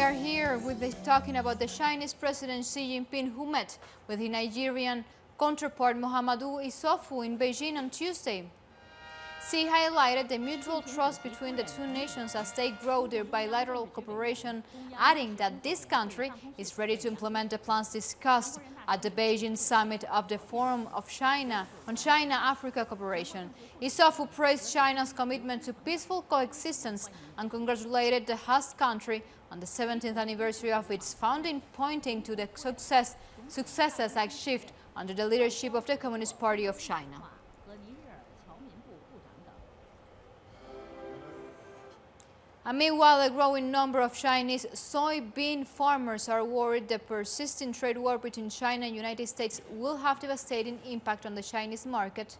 are here talking about the Chinese President Xi Jinping, who met with his Nigerian counterpart Mahamadou Issoufou in Beijing on Tuesday. Xi highlighted the mutual trust between the two nations as they grow their bilateral cooperation, adding that this country is ready to implement the plans discussed at the Beijing summit of the Forum of China on China-Africa cooperation. Issoufou praised China's commitment to peaceful coexistence and congratulated the host country on the 17th anniversary of its founding, pointing to the successes achieved under the leadership of the Communist Party of China. And meanwhile, a growing number of Chinese soybean farmers are worried the persisting trade war between China and the United States will have devastating impact on the Chinese market.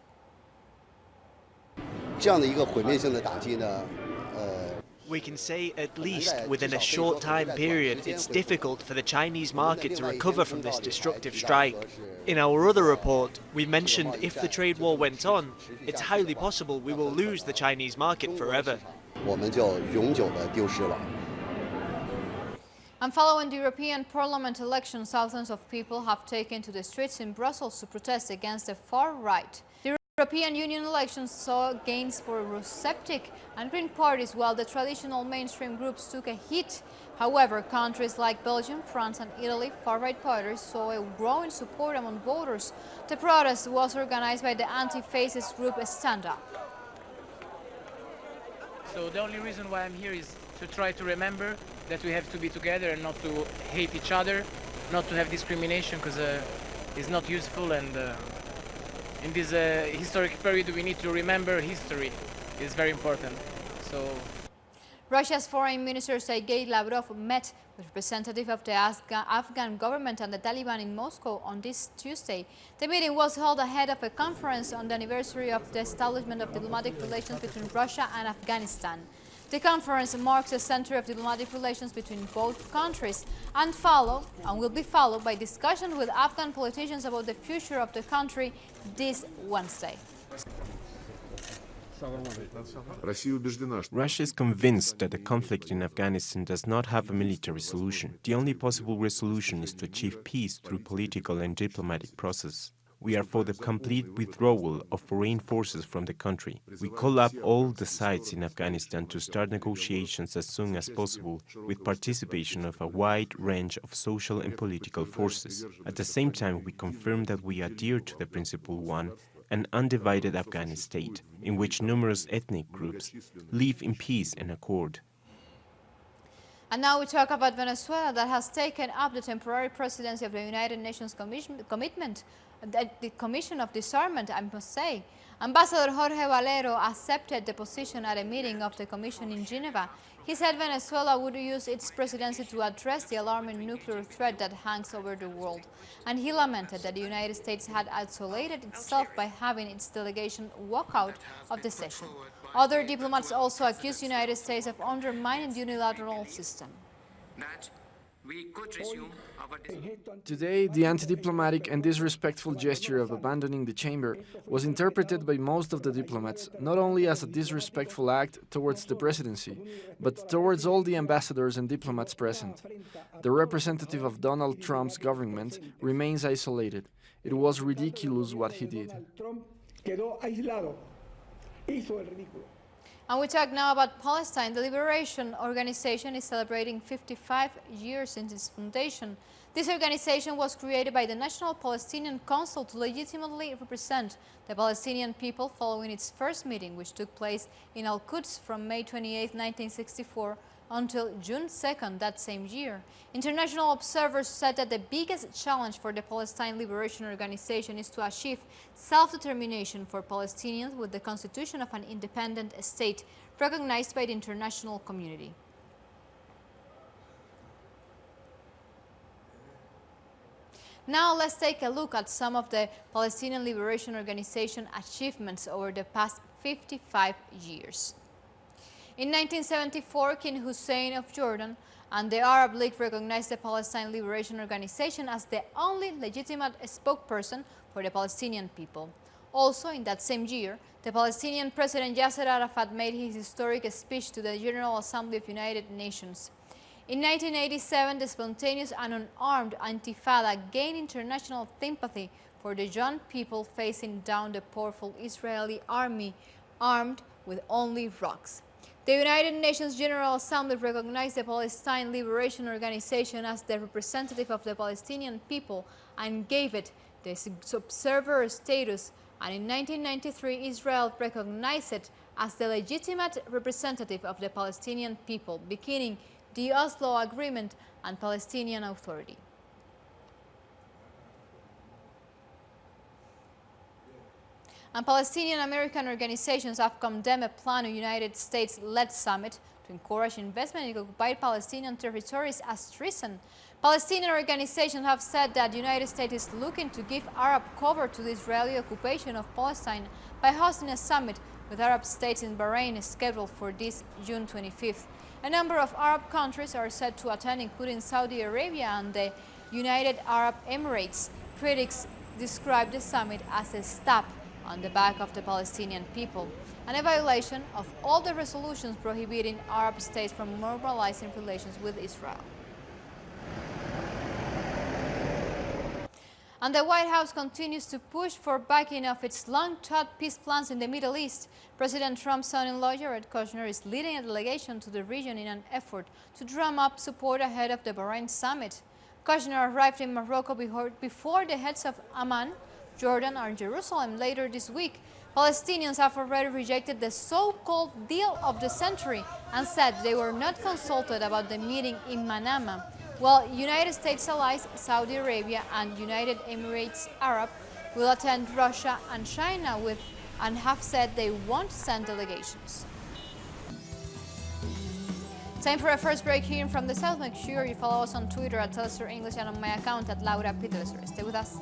We can say at least within a short time period it's difficult for the Chinese market to recover from this destructive strike. In our other report, we mentioned if the trade war went on, it's highly possible we will lose the Chinese market forever. And following the European Parliament elections, thousands of people have taken to the streets in Brussels to protest against the far right. The European Union elections saw gains for Eurosceptic and Green parties, while the traditional mainstream groups took a hit. However, countries like Belgium, France and Italy, far-right parties saw a growing support among voters. The protest was organized by the anti-fascist group Stand Up. So the only reason why I'm here is to try to remember that we have to be together and not to hate each other, not to have discrimination, because it's not useful, and in this historic period we need to remember history. It's very important. So Russia's Foreign Minister Sergei Lavrov met with representatives of the Afghan government and the Taliban in Moscow on this Tuesday. The meeting was held ahead of a conference on the anniversary of the establishment of diplomatic relations between Russia and Afghanistan. The conference marks the center of diplomatic relations between both countries and will be followed by discussions with Afghan politicians about the future of the country this Wednesday. Russia is convinced that the conflict in Afghanistan does not have a military solution. The only possible resolution is to achieve peace through political and diplomatic process. We are for the complete withdrawal of foreign forces from the country. We call up all the sides in Afghanistan to start negotiations as soon as possible, with participation of a wide range of social and political forces. At the same time, we confirm that we adhere to the Principle 1, an undivided Afghan state, in which numerous ethnic groups live in peace and accord. And now we talk about Venezuela, that has taken up the temporary presidency of the United Nations the Commission of Disarmament, I must say. Ambassador Jorge Valero accepted the position at a meeting of the Commission in Geneva. He said Venezuela would use its presidency to address the alarming nuclear threat that hangs over the world. And he lamented that the United States had isolated itself by having its delegation walk out of the session. Other diplomats also accused the United States of undermining the unilateral system. Today, the anti-diplomatic and disrespectful gesture of abandoning the chamber was interpreted by most of the diplomats not only as a disrespectful act towards the presidency, but towards all the ambassadors and diplomats present. The representative of Donald Trump's government remains isolated. It was ridiculous what he did. And we talk now about Palestine. The Liberation Organization is celebrating 55 years since its foundation. This organization was created by the National Palestinian Council to legitimately represent the Palestinian people following its first meeting, which took place in Al-Quds from May 28, 1964 until June 2nd that same year. International observers said that the biggest challenge for the Palestine Liberation Organization is to achieve self-determination for Palestinians with the constitution of an independent state recognized by the international community. Now let's take a look at some of the Palestinian Liberation Organization achievements over the past 55 years. In 1974, King Hussein of Jordan and the Arab League recognized the Palestine Liberation Organization as the only legitimate spokesperson for the Palestinian people. Also, in that same year, the Palestinian President Yasser Arafat made his historic speech to the General Assembly of United Nations. In 1987, the spontaneous and unarmed Intifada gained international sympathy for the young people facing down the powerful Israeli army armed with only rocks. The United Nations General Assembly recognized the Palestine Liberation Organization as the representative of the Palestinian people and gave it the observer status, and in 1993 Israel recognized it as the legitimate representative of the Palestinian people, beginning the Oslo Agreement and Palestinian Authority. And Palestinian American organizations have condemned a planned United States-led summit to encourage investment in occupied Palestinian territories as treason. Palestinian organizations have said that the United States is looking to give Arab cover to the Israeli occupation of Palestine by hosting a summit with Arab states in Bahrain scheduled for this June 25th. A number of Arab countries are set to attend, including Saudi Arabia and the United Arab Emirates. Critics describe the summit as a stab on the back of the Palestinian people and a violation of all the resolutions prohibiting Arab states from normalizing relations with Israel. And the White House continues to push for backing of its long-thought peace plans in the Middle East. President Trump's son-in-law, Jared Kushner, is leading a delegation to the region in an effort to drum up support ahead of the Bahrain summit. Kushner arrived in Morocco before the heads of Amman, Jordan, and Jerusalem later this week. Palestinians have already rejected the so-called deal of the century and said they were not consulted about the meeting in Manama. While United States allies, Saudi Arabia and United Emirates Arab will attend Russia and China and have said they won't send delegations. Time for a first break here from the South. Make sure you follow us on Twitter at Telesur English and on my account at Laura Pittelesur. Stay with us.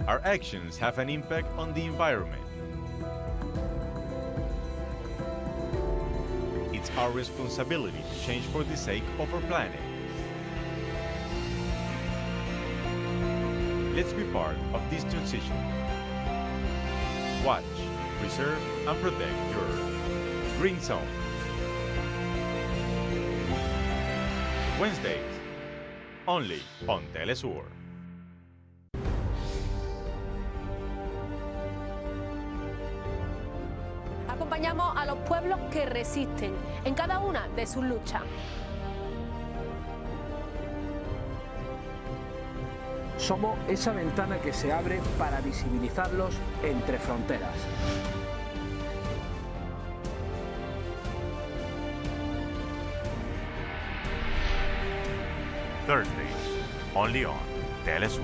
Our actions have an impact on the environment. It's our responsibility to change for the sake of our planet. Let's be part of this transition. Watch, preserve, and protect your Earth. Green Zone. Wednesdays, only on Telesur. Acompañamos a los pueblos que resisten en cada una de sus luchas. Somos esa ventana que se abre para visibilizarlos entre fronteras. Thursdays, only on Telesur.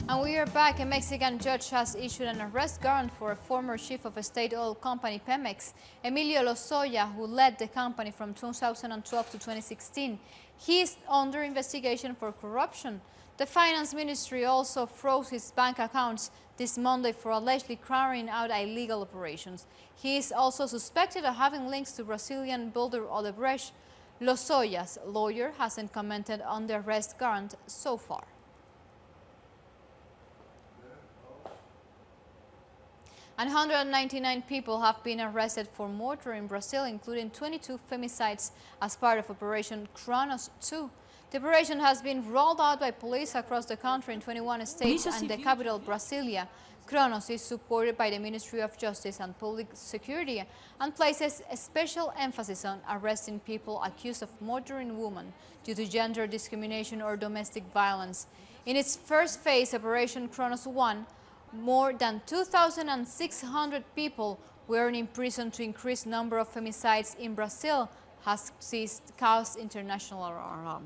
And we are back. A Mexican judge has issued an arrest warrant for a former chief of a state oil company, Pemex, Emilio Lozoya, who led the company from 2012 to 2016. He is under investigation for corruption. The finance ministry also froze his bank accounts this Monday for allegedly carrying out illegal operations. He is also suspected of having links to Brazilian builder Odebrecht. Lozoya's lawyer hasn't commented on the arrest warrant so far. And 199 people have been arrested for murder in Brazil, including 22 femicides as part of Operation Kronos 2. The operation has been rolled out by police across the country in 21 states and the capital, Brasilia. Kronos is supported by the Ministry of Justice and Public Security and places a special emphasis on arresting people accused of murdering women due to gender discrimination or domestic violence. In its first phase, Operation Kronos 1, more than 2,600 people were in prison. To increase number of femicides in Brazil has caused international alarm.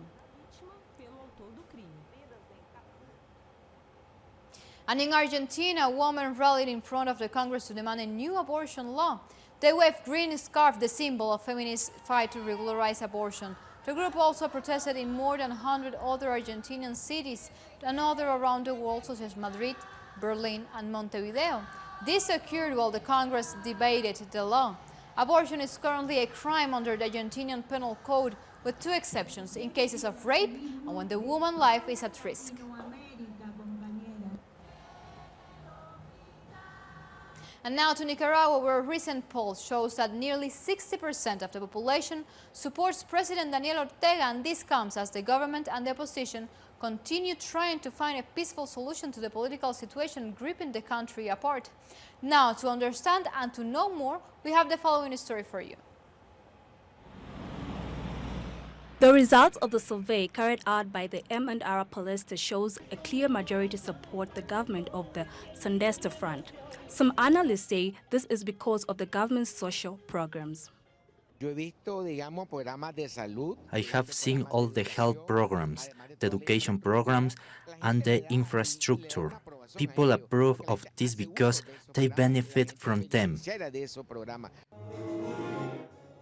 And in Argentina, women rallied in front of the Congress to demand a new abortion law. They waved green scarf, the symbol of feminist fight to regularize abortion. The group also protested in more than 100 other Argentinian cities and others around the world, such as Madrid, Berlin, and Montevideo. This occurred while the Congress debated the law. Abortion is currently a crime under the Argentinian Penal Code, with two exceptions: in cases of rape and when the woman's life is at risk. And now to Nicaragua, where a recent poll shows that nearly 60% of the population supports President Daniel Ortega, and this comes as the government and the opposition continue trying to find a peaceful solution to the political situation gripping the country apart. Now, to understand and to know more, we have the following story for you. The results of the survey carried out by the M&R pollster shows a clear majority support the government of the Sandinista Front. Some analysts say this is because of the government's social programs. I have seen all the health programs, the education programs, and the infrastructure. People approve of this because they benefit from them.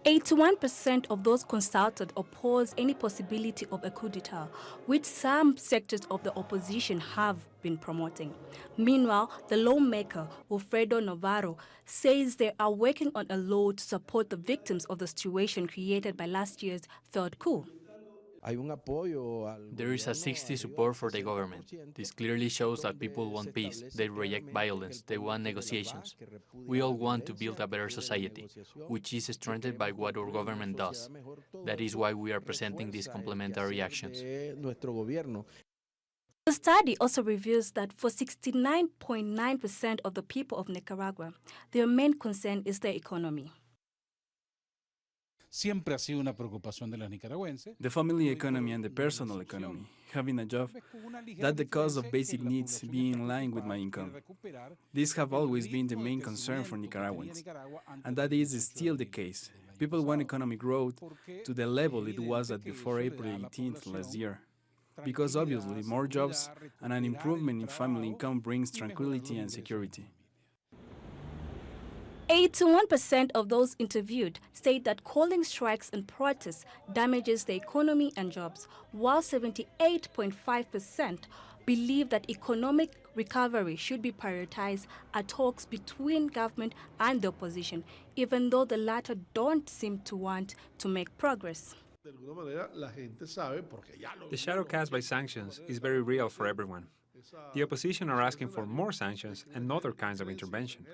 81% of those consulted oppose any possibility of a coup d'etat, which some sectors of the opposition have been promoting. Meanwhile, the lawmaker, Wilfredo Navarro, says they are working on a law to support the victims of the situation created by last year's third coup. There is a 60% support for the government. This clearly shows that people want peace, they reject violence, they want negotiations. We all want to build a better society, which is strengthened by what our government does. That is why we are presenting these complementary actions. The study also reveals that for 69.9% of the people of Nicaragua, their main concern is their economy. The family economy and the personal economy, having a job, that the cost of basic needs being in line with my income. These have always been the main concern for Nicaraguans, and that is still the case. People want economic growth to the level it was at before April 18th last year, because obviously more jobs and an improvement in family income brings tranquility and security. 81% of those interviewed say that calling strikes and protests damages the economy and jobs, while 78.5% believe that economic recovery should be prioritized at talks between government and the opposition, even though the latter don't seem to want to make progress. The shadow cast by sanctions is very real for everyone. The opposition are asking for more sanctions and other kinds of intervention.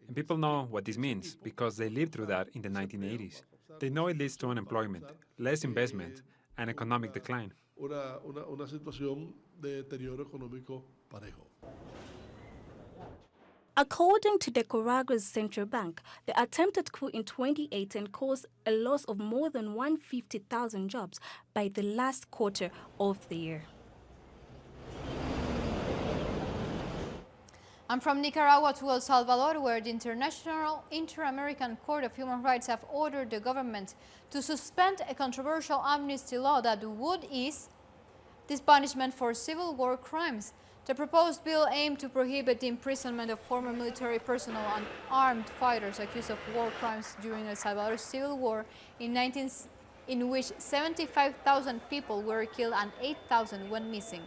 And people know what this means because they lived through that in the 1980s. They know it leads to unemployment, less investment, and economic decline. According to Nicaragua's central bank, the attempted coup in 2018 caused a loss of more than 150,000 jobs by the last quarter of the year. And from Nicaragua to El Salvador, where the International Inter-American Court of Human Rights have ordered the government to suspend a controversial amnesty law that would ease this punishment for civil war crimes. The proposed bill aimed to prohibit the imprisonment of former military personnel and armed fighters accused of war crimes during El Salvador's civil war in which 75,000 people were killed and 8,000 went missing.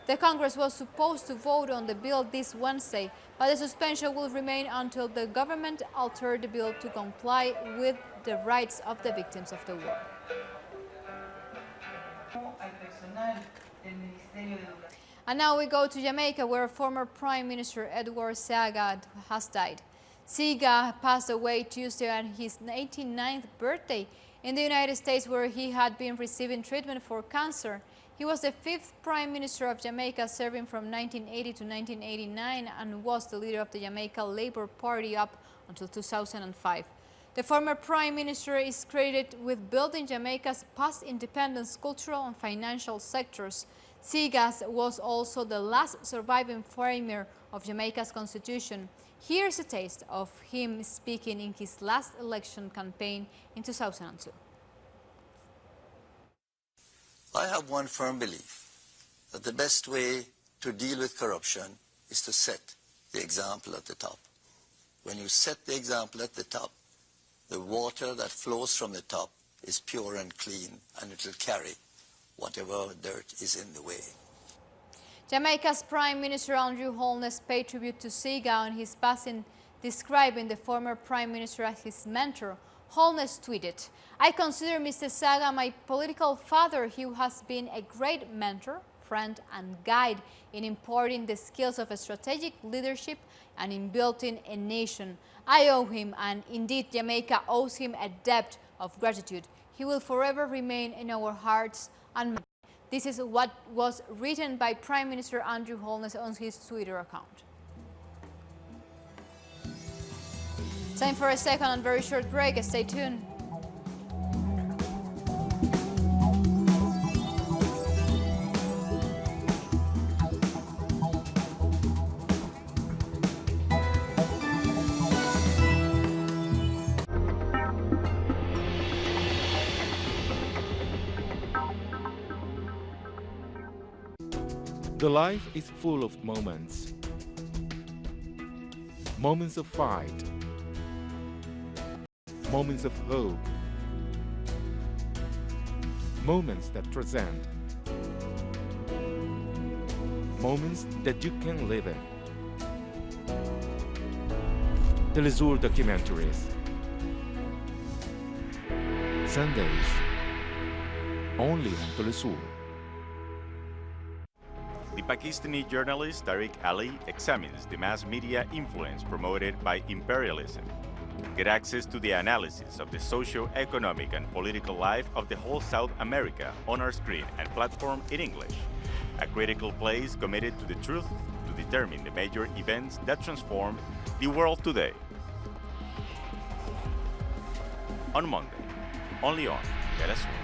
The Congress was supposed to vote on the bill this Wednesday, but the suspension will remain until the government alters the bill to comply with the rights of the victims of the war. And now we go to Jamaica, where former Prime Minister Edward Seaga has died. Seaga passed away Tuesday on his 89th birthday in the United States, where he had been receiving treatment for cancer. He was the 5th Prime Minister of Jamaica, serving from 1980 to 1989, and was the leader of the Jamaica Labour Party up until 2005. The former Prime Minister is credited with building Jamaica's past independence, cultural and financial sectors. Seaga was also the last surviving framer of Jamaica's constitution. Here's a taste of him speaking in his last election campaign in 2002. I have one firm belief that the best way to deal with corruption is to set the example at the top. When you set the example at the top, the water that flows from the top is pure and clean, and it will carry whatever dirt is in the way. Jamaica's Prime Minister Andrew Holness paid tribute to Seaga on his passing, describing the former Prime Minister as his mentor. Holness tweeted, "I consider Mr. Seaga my political father. He has been a great mentor, friend and guide in imparting the skills of strategic leadership and in building a nation. I owe him, and indeed Jamaica owes him, a debt of gratitude. He will forever remain in our hearts and minds." This is what was written by Prime Minister Andrew Holness on his Twitter account. Time for a second and very short break. Stay tuned. The life is full of moments. Moments of fight. Moments of hope. Moments that transcend. Moments that you can live in. Telesur documentaries. Sundays. Only on Telesur. The Pakistani journalist Tariq Ali examines the mass media influence promoted by imperialism. Get access to the analysis of the socio-economic and political life of the whole South America on our screen and platform in English. A critical place committed to the truth to determine the major events that transformed the world today. On Monday, only on Venezuela.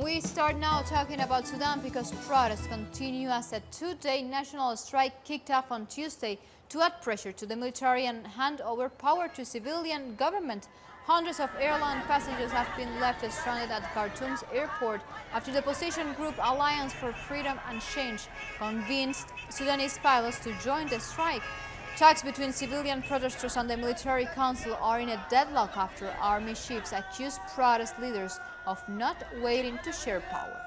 We start now talking about Sudan because protests continue as a two-day national strike kicked off on Tuesday to add pressure to the military and hand over power to civilian government. Hundreds of airline passengers have been left stranded at Khartoum's airport after the opposition group Alliance for Freedom and Change convinced Sudanese pilots to join the strike. Talks between civilian protesters and the military council are in a deadlock after army chiefs accuse protest leaders of not waiting to share power.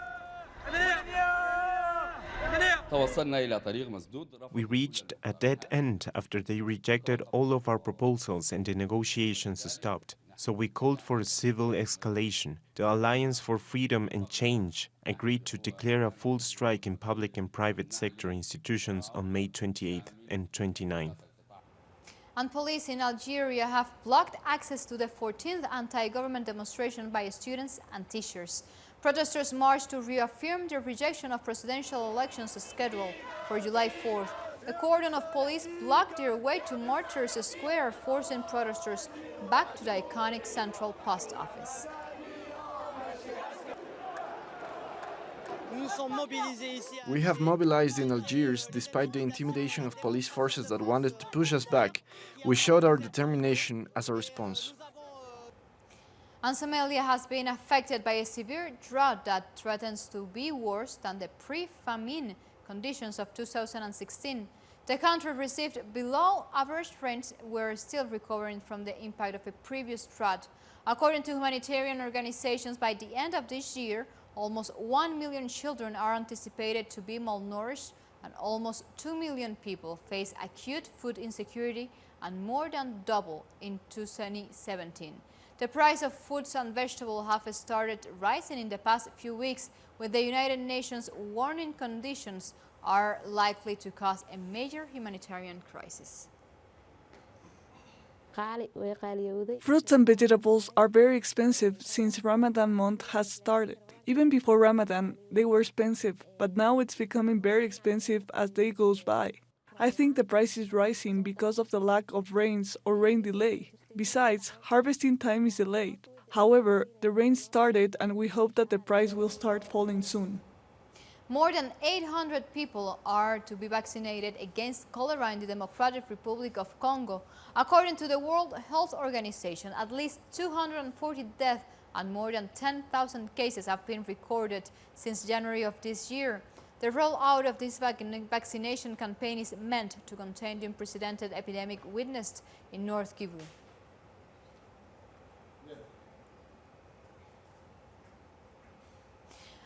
We reached a dead end after they rejected all of our proposals and the negotiations stopped. So we called for a civil escalation. The Alliance for Freedom and Change agreed to declare a full strike in public and private sector institutions on May 28th and 29th. And police in Algeria have blocked access to the 14th anti-government demonstration by students and teachers. Protesters marched to reaffirm their rejection of presidential elections scheduled for July 4th. A cordon of police blocked their way to Martyrs Square, forcing protesters back to the iconic Central Post Office. We have mobilized in Algiers despite the intimidation of police forces that wanted to push us back. We showed our determination as a response. And Somalia has been affected by a severe drought that threatens to be worse than the pre-famine conditions of 2016. The country received below-average rains. We're still recovering from the impact of a previous drought. According to humanitarian organizations, by the end of this year, almost 1 million children are anticipated to be malnourished, and almost 2 million people face acute food insecurity, and more than double in 2017. The price of fruits and vegetables have started rising in the past few weeks, with the United Nations warning conditions are likely to cause a major humanitarian crisis. Fruits and vegetables are very expensive since Ramadan month has started. Even before Ramadan, they were expensive, but now it's becoming very expensive as day goes by. I think the price is rising because of the lack of rains or rain delay. Besides, harvesting time is delayed. However, the rain started and we hope that the price will start falling soon. More than 800 people are to be vaccinated against cholera in the Democratic Republic of Congo. According to the World Health Organization, at least 240 deaths and more than 10,000 cases have been recorded since January of this year. The rollout of this vaccination campaign is meant to contain the unprecedented epidemic witnessed in North Kivu.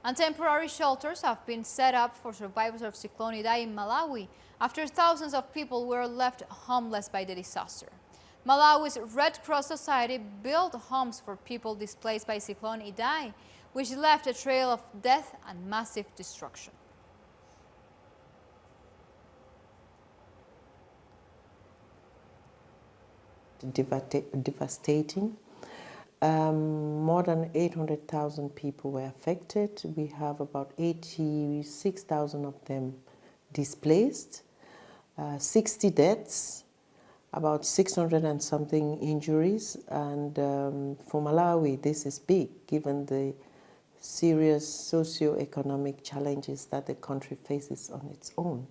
And temporary shelters have been set up for survivors of Cyclone Idai in Malawi after thousands of people were left homeless by the disaster. Malawi's Red Cross Society built homes for people displaced by Cyclone Idai, which left a trail of death and massive destruction. Devastating. More than 800,000 people were affected. We have about 86,000 of them displaced, 60 deaths, about 600 and something injuries. And for Malawi, this is big, given the serious socio-economic challenges that the country faces on its own.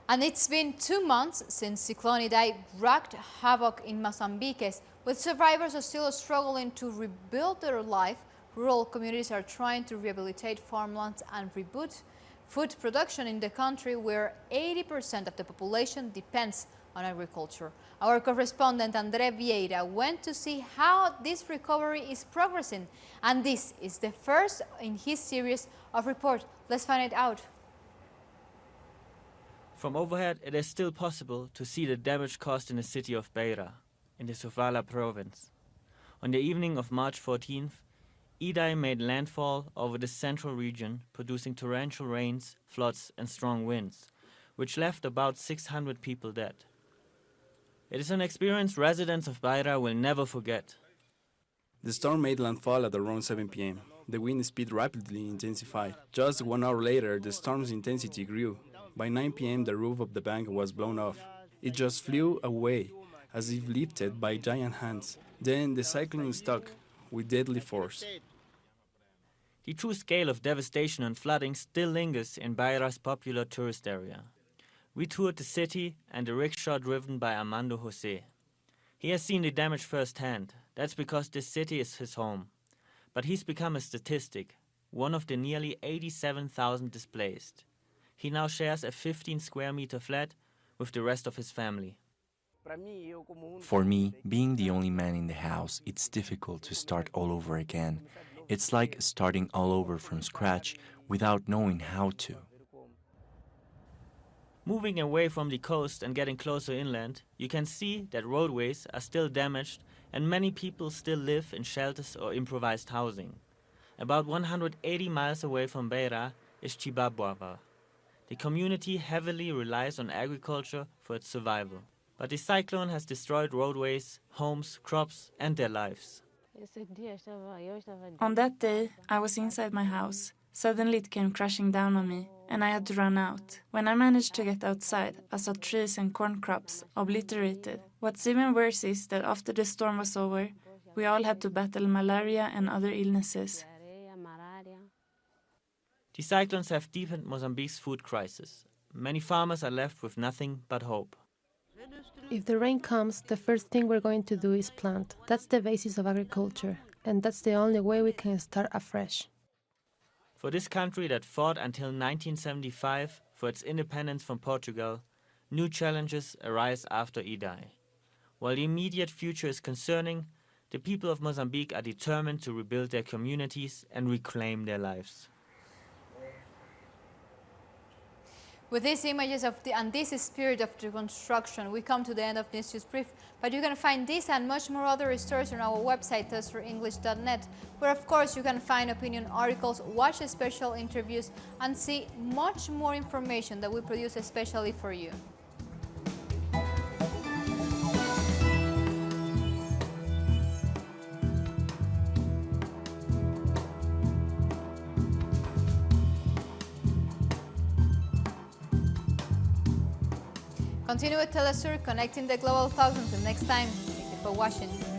And it's been 2 months since Cyclone Idai wreaked havoc in Mozambique. With survivors still struggling to rebuild their life, rural communities are trying to rehabilitate farmlands and reboot food production in the country where 80% of the population depends on agriculture. Our correspondent Andre Vieira went to see how this recovery is progressing, and this is the first in his series of reports. Let's find it out. From overhead, it is still possible to see the damage caused in the city of Beira, in the Sofala province. On the evening of March 14th, Idai made landfall over the central region, producing torrential rains, floods and strong winds, which left about 600 people dead. It is an experience residents of Beira will never forget. The storm made landfall at around 7 p.m. The wind speed rapidly intensified. Just 1 hour later, the storm's intensity grew. By 9 p.m., the roof of the bank was blown off. It just flew away, as if lifted by giant hands. Then the cyclone struck with deadly force. The true scale of devastation and flooding still lingers in Beira's popular tourist area. We toured the city and the rickshaw driven by Armando Jose. He has seen the damage firsthand. That's because this city is his home. But he's become a statistic, one of the nearly 87,000 displaced. He now shares a 15 square meter flat with the rest of his family. For me, being the only man in the house, it's difficult to start all over again. It's like starting all over from scratch without knowing how to. Moving away from the coast and getting closer inland, you can see that roadways are still damaged and many people still live in shelters or improvised housing. About 180 miles away from Beira is Chibabuava. The community heavily relies on agriculture for its survival. But the cyclone has destroyed roadways, homes, crops, and their lives. On that day, I was inside my house. Suddenly it came crashing down on me, and I had to run out. When I managed to get outside, I saw trees and corn crops obliterated. What's even worse is that after the storm was over, we all had to battle malaria and other illnesses. The cyclones have deepened Mozambique's food crisis. Many farmers are left with nothing but hope. If the rain comes, the first thing we're going to do is plant. That's the basis of agriculture, and that's the only way we can start afresh. For this country that fought until 1975 for its independence from Portugal, new challenges arise after Idai. While the immediate future is concerning, the people of Mozambique are determined to rebuild their communities and reclaim their lives. With these images and this spirit of reconstruction, we come to the end of this news brief. But you can find this and much more other stories on our website, thusforenglish.net, where of course you can find opinion articles, watch special interviews, and see much more information that we produce especially for you. Continue with Telesur, connecting the global thousands. Until next time, thank you for watching.